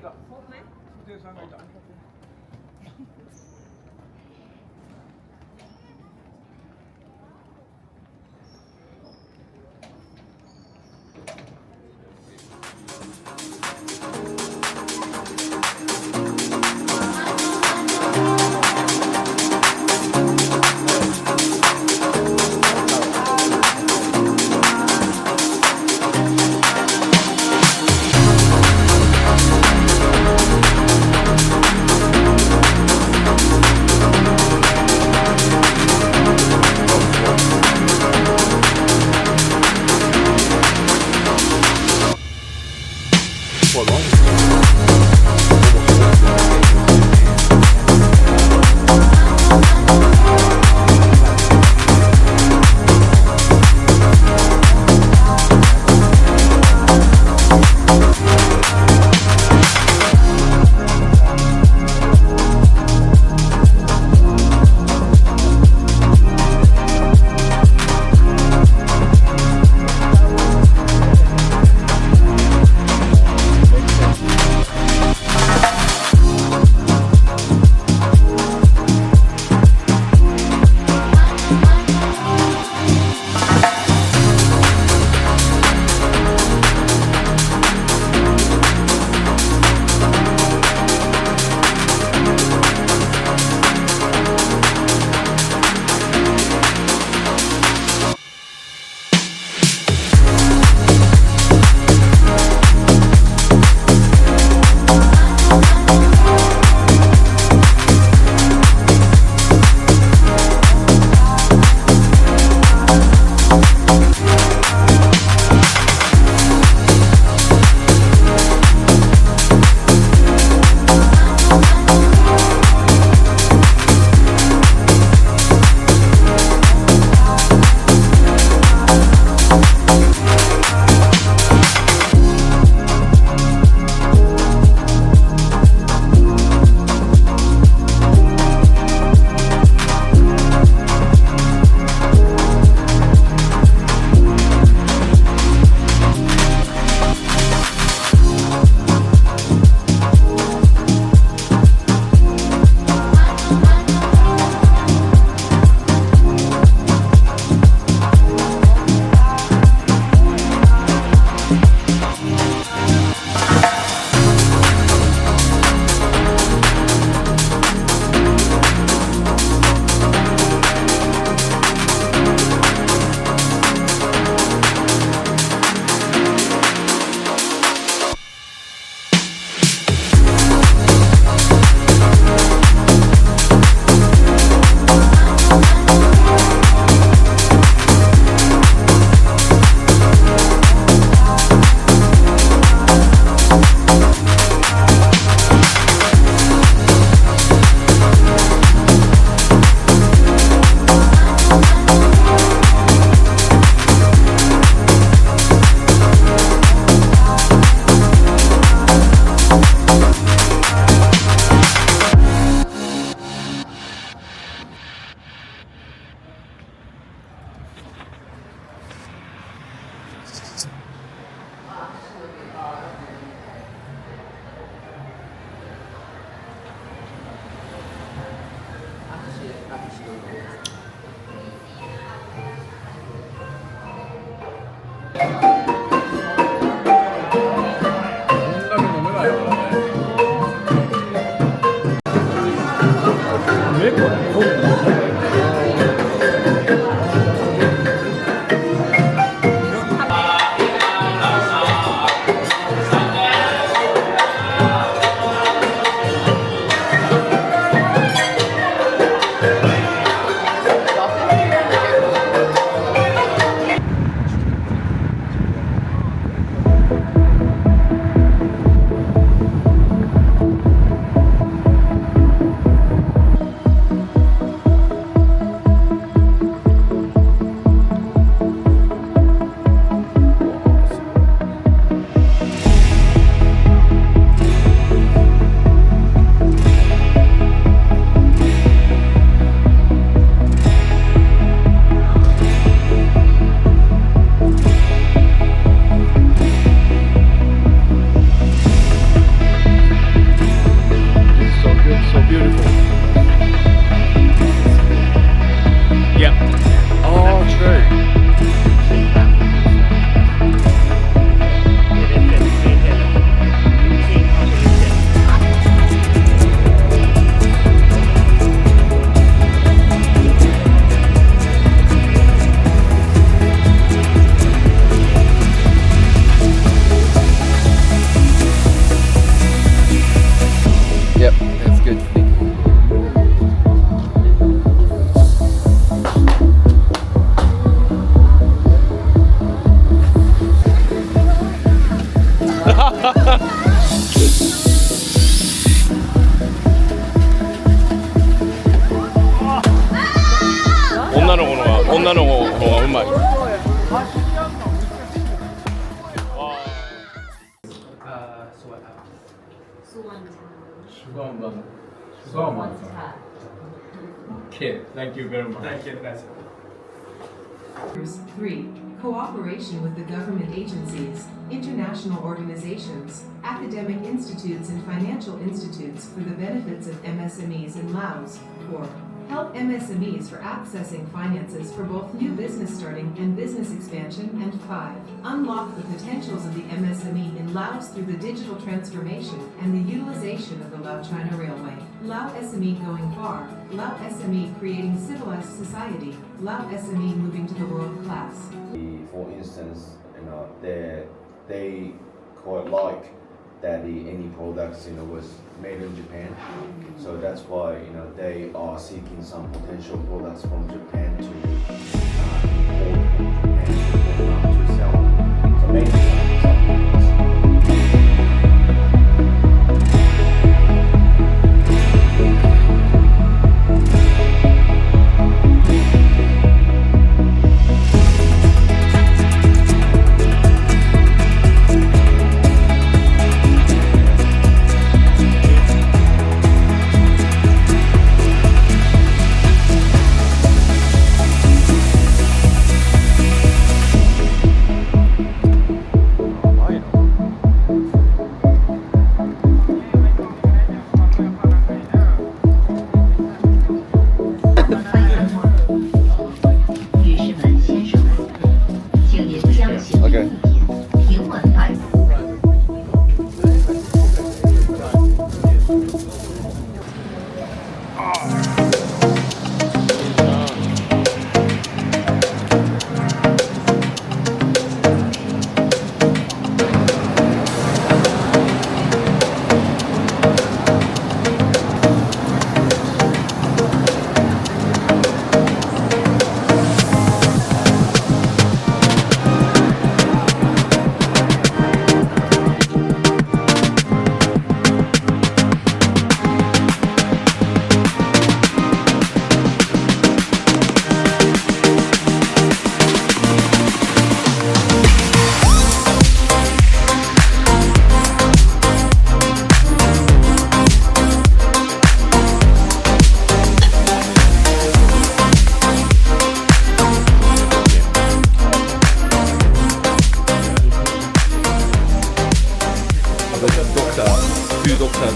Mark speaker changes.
Speaker 1: た。店員さんがいた。
Speaker 2: Okay, thank you very much.
Speaker 1: Thank you, guys.
Speaker 3: 3. Cooperation with the government agencies, international organizations, academic institutes and financial institutes for the benefits of MSMEs in Laos. 4. Help MSMEs for accessing finances for both new business starting and business expansion. And 5. Unlock the potentials of the MSME in Laos through the digital transformation and the utilization of the Lao-China Railway. Lao SME going far, Lao SME creating civilized society, Lao SME moving to the world class.
Speaker 4: For instance, they quite like that any products was made in Japan. So that's why they are seeking some potential products from Japan to import from Japan to sell. So maybe some Okay.
Speaker 5: Two doctors.